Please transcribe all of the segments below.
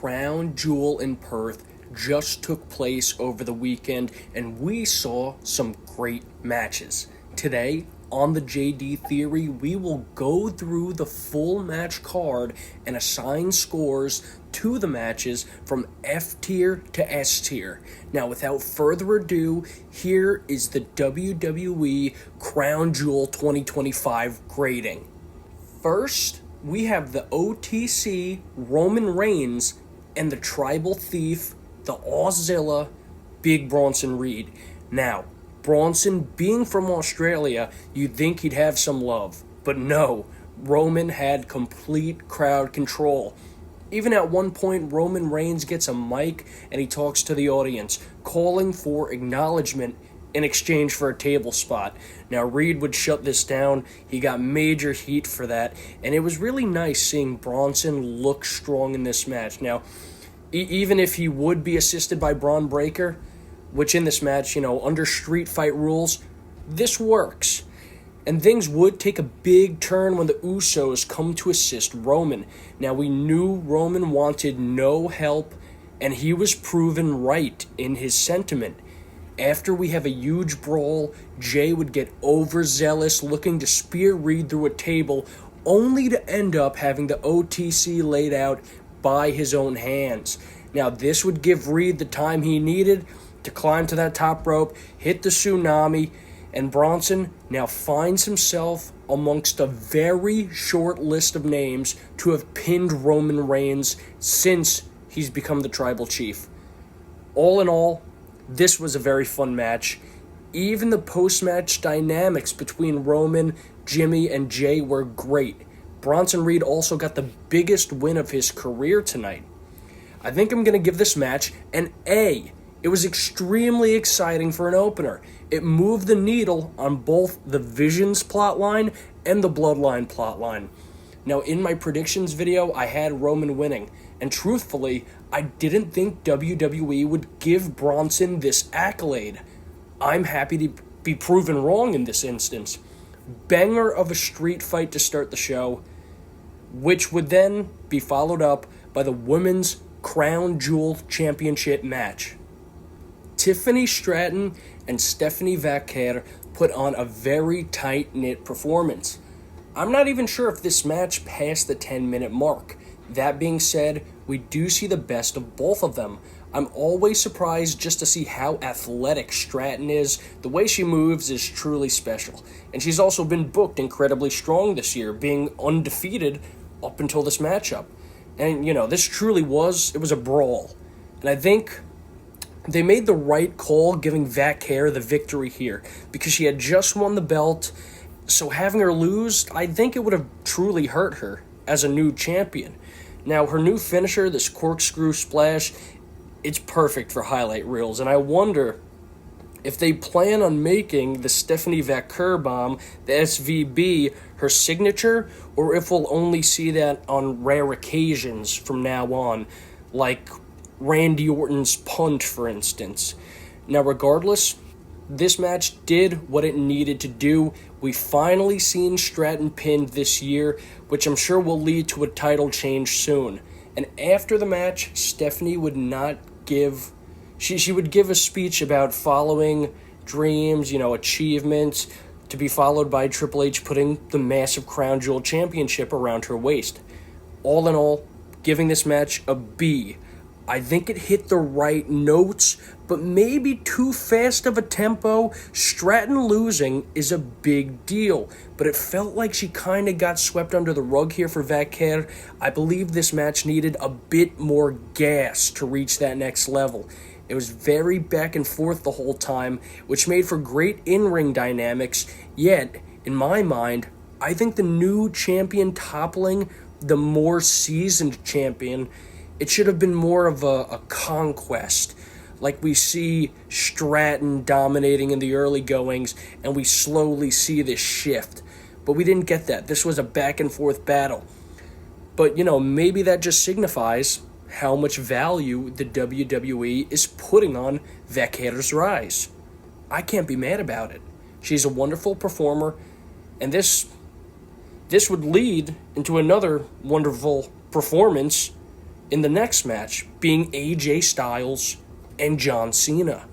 Crown Jewel in Perth just took place over the weekend, and we saw some great matches. Today, on the JD Theory, we will go through the full match card and assign scores to the matches from F tier to S tier. Now, without further ado, here is the WWE Crown Jewel 2025 grading. First, we have the OTC Roman Reigns and the Tribal Thief, the Auszilla, Big Bronson Reed. Now, Bronson, being from Australia, you'd think he'd have some love. But no, Roman had complete crowd control. Even at one point, Roman Reigns gets a mic and he talks to the audience, calling for acknowledgement in exchange for a table spot. Now, Reed would shut this down. He got major heat for that, and it was really nice seeing Bronson look strong in this match. Now, even if he would be assisted by Braun Breaker, which in this match, under street fight rules, this works. And things would take a big turn when the Usos come to assist Roman. Now, we knew Roman wanted no help, and he was proven right in his sentiment. After we have a huge brawl, Jay would get overzealous, looking to spear Reed through a table, only to end up having the OTC laid out by his own hands. Now, this would give Reed the time he needed to climb to that top rope, hit the tsunami, and Bronson now finds himself amongst a very short list of names to have pinned Roman Reigns since he's become the tribal chief. All in all, this was a very fun match. Even the post-match dynamics between Roman, Jimmy, and Jay were great. Bronson Reed also got the biggest win of his career tonight. I think I'm going to give this match an A. It was extremely exciting for an opener. It moved the needle on both the Visions plotline and the Bloodline plotline. Now, in my predictions video, I had Roman winning, and truthfully, I didn't think WWE would give Bronson this accolade. I'm happy to be proven wrong in this instance. Banger of a street fight to start the show, which would then be followed up by the Women's Crown Jewel Championship match. Tiffany Stratton and Stephanie Vaquer put on a very tight-knit performance. I'm not even sure if this match passed the 10-minute mark. That being said, we do see the best of both of them. I'm always surprised just to see how athletic Stratton is. The way she moves is truly special. And she's also been booked incredibly strong this year, being undefeated up until this matchup. And, this truly was a brawl. And I think they made the right call giving Vaquer the victory here, because she had just won the belt, so having her lose, I think it would have truly hurt her as a new champion. Now, her new finisher, this corkscrew splash, it's perfect for highlight reels, and I wonder if they plan on making the Stephanie Vaquer bomb, the SVB, her signature, or if we'll only see that on rare occasions from now on, like Randy Orton's punch, for instance. Now, regardless, this match did what it needed to do. We finally seen Stratton pinned this year, which I'm sure will lead to a title change soon. And after the match, Stephanie would not give... She would give a speech about following dreams, achievements, to be followed by Triple H putting the massive Crown Jewel Championship around her waist. All in all, giving this match a B. I think it hit the right notes, but maybe too fast of a tempo. Stratton losing is a big deal, but it felt like she kind of got swept under the rug here for Vaquer. I believe this match needed a bit more gas to reach that next level. It was very back and forth the whole time, which made for great in-ring dynamics, yet, in my mind, I think the new champion toppling the more seasoned champion, it should have been more of a conquest, like we see Stratton dominating in the early goings, and we slowly see this shift. But we didn't get that. This was a back-and-forth battle. But, maybe that just signifies how much value the WWE is putting on Vaquer's rise. I can't be mad about it. She's a wonderful performer, and this would lead into another wonderful performance in the next match being AJ Styles and John Cena.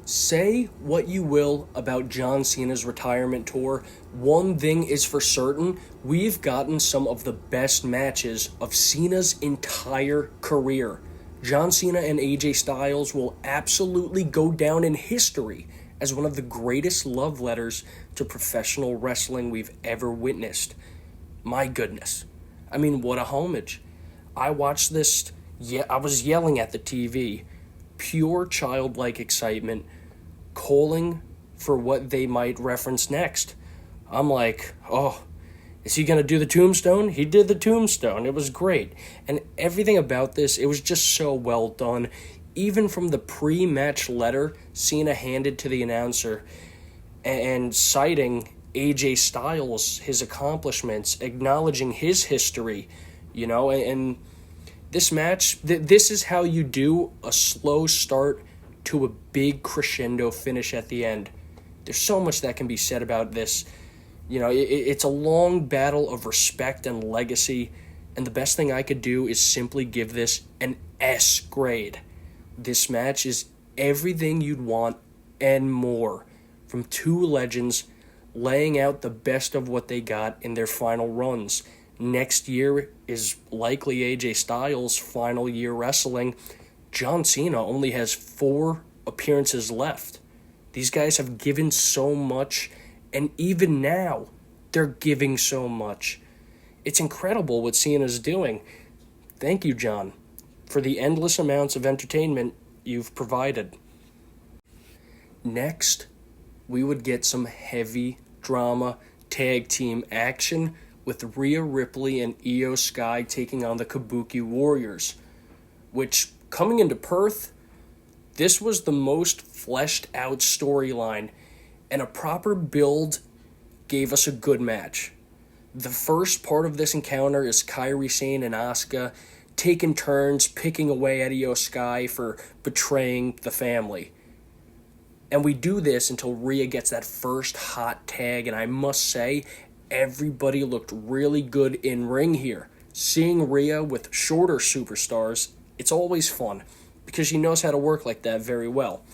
Say what you will about John Cena's retirement tour, one thing is for certain, we've gotten some of the best matches of Cena's entire career. John Cena and AJ Styles will absolutely go down in history as one of the greatest love letters to professional wrestling we've ever witnessed. My goodness. I mean, what a homage. I watched this, I was yelling at the TV. Pure childlike excitement, calling for what they might reference next. I'm like, oh, is he going to do the tombstone? He did the tombstone. It was great. And everything about this, it was just so well done. Even from the pre-match letter Cena handed to the announcer and citing AJ Styles, his accomplishments, acknowledging his history, and this match, this is how you do a slow start to a big crescendo finish at the end. There's so much that can be said about this. It's a long battle of respect and legacy, and the best thing I could do is simply give this an S grade. This match is everything you'd want and more from two legends laying out the best of what they got in their final runs. Next year is likely AJ Styles' final year wrestling. John Cena only has 4 appearances left. These guys have given so much, and even now, they're giving so much. It's incredible what Cena's doing. Thank you, John, for the endless amounts of entertainment you've provided. Next, we would get some heavy drama tag team action with Rhea Ripley and Io Sky taking on the Kabuki Warriors, which, coming into Perth, this was the most fleshed out storyline, and a proper build gave us a good match. The first part of this encounter is Kairi Sane and Asuka taking turns picking away at Io Sky for betraying the family. And we do this until Rhea gets that first hot tag, and I must say, everybody looked really good in ring here. Seeing Rhea with shorter superstars, it's always fun because she knows how to work like that very well.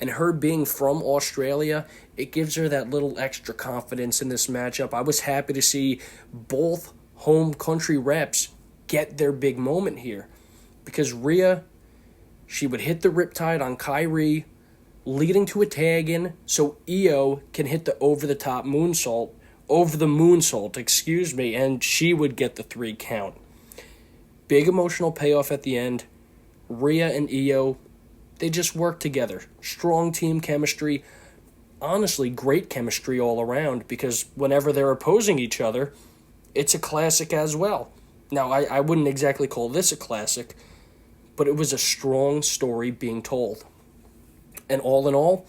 And her being from Australia, it gives her that little extra confidence in this matchup. I was happy to see both home country reps get their big moment here because Rhea, she would hit the Riptide on Kairi, leading to a tag in so Io can hit the over the moonsault, and she would get the 3 count. Big emotional payoff at the end. Rhea and Io, they just work together. Strong team chemistry. Honestly, great chemistry all around because whenever they're opposing each other, it's a classic as well. Now, I wouldn't exactly call this a classic, but it was a strong story being told. And all in all,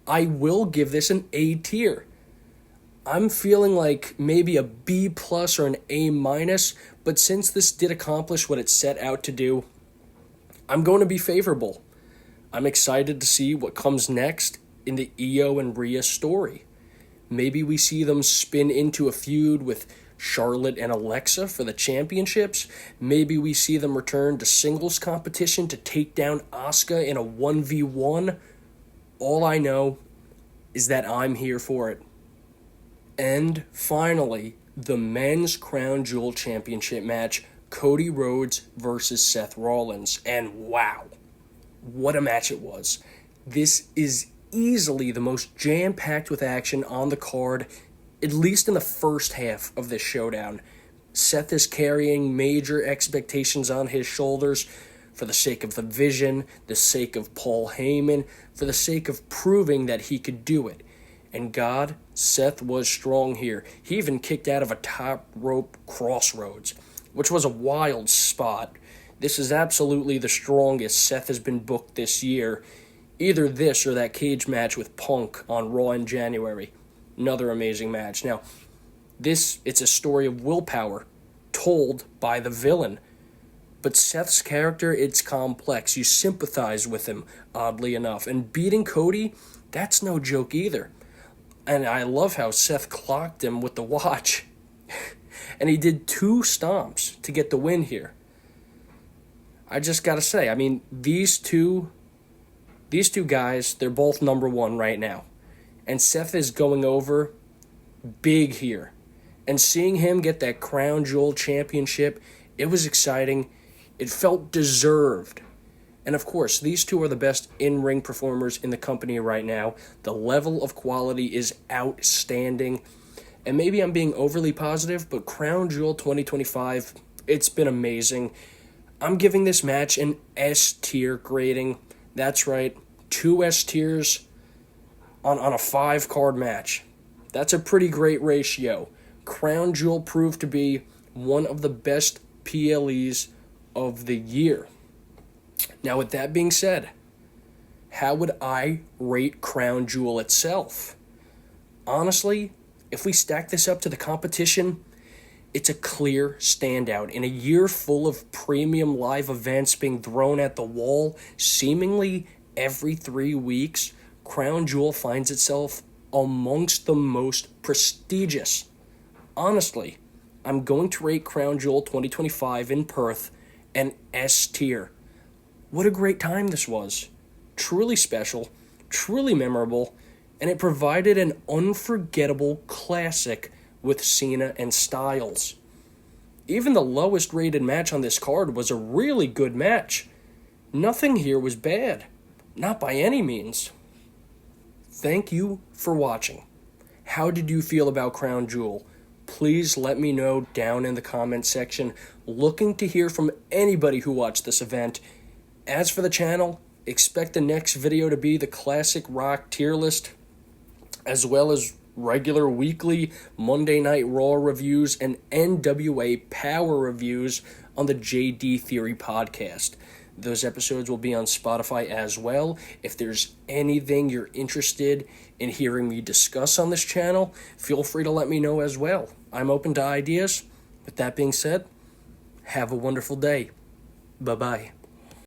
I will give this an A tier. I'm feeling like maybe a B plus or an A minus, but since this did accomplish what it set out to do, I'm going to be favorable. I'm excited to see what comes next in the Io and Rhea story. Maybe we see them spin into a feud with Charlotte and Alexa for the championships. Maybe we see them return to singles competition to take down Asuka in a 1v1. All I know is that I'm here for it. And finally, the Men's Crown Jewel Championship match, Cody Rhodes versus Seth Rollins. And wow, what a match it was. This is easily the most jam-packed with action on the card, at least in the first half of this showdown. Seth is carrying major expectations on his shoulders for the sake of the vision, the sake of Paul Heyman, for the sake of proving that he could do it. And God, Seth was strong here. He even kicked out of a top rope crossroads, which was a wild spot. This is absolutely the strongest Seth has been booked this year. Either this or that cage match with Punk on Raw in January. Another amazing match. Now, it's a story of willpower told by the villain. But Seth's character, it's complex. You sympathize with him, oddly enough. And beating Cody, that's no joke either. And I love how Seth clocked him with the watch. And he did 2 stomps to get the win here. I just gotta say, I mean, these two guys, they're both number one right now. And Seth is going over big here. And seeing him get that Crown Jewel championship, it was exciting. It felt deserved. And of course, these two are the best in-ring performers in the company right now. The level of quality is outstanding. And maybe I'm being overly positive, but Crown Jewel 2025, it's been amazing. I'm giving this match an S tier grading. That's right, 2 S tiers on a 5-card match. That's a pretty great ratio. Crown Jewel proved to be one of the best PLEs of the year. Now, with that being said, how would I rate Crown Jewel itself? Honestly, if we stack this up to the competition, it's a clear standout. In a year full of premium live events being thrown at the wall seemingly every 3 weeks, Crown Jewel finds itself amongst the most prestigious. Honestly, I'm going to rate Crown Jewel 2025 in Perth an S tier. What a great time this was. Truly special, truly memorable, and it provided an unforgettable classic with Cena and Styles. Even the lowest rated match on this card was a really good match. Nothing here was bad. Not by any means. Thank you for watching. How did you feel about Crown Jewel? Please let me know down in the comment section. Looking to hear from anybody who watched this event. As for the channel, expect the next video to be the Classic Rock tier list, as well as regular weekly Monday Night Raw reviews and NWA Power reviews on the JD Theory podcast. Those episodes will be on Spotify as well. If there's anything you're interested in hearing me discuss on this channel, feel free to let me know as well. I'm open to ideas. With that being said, have a wonderful day. Bye-bye.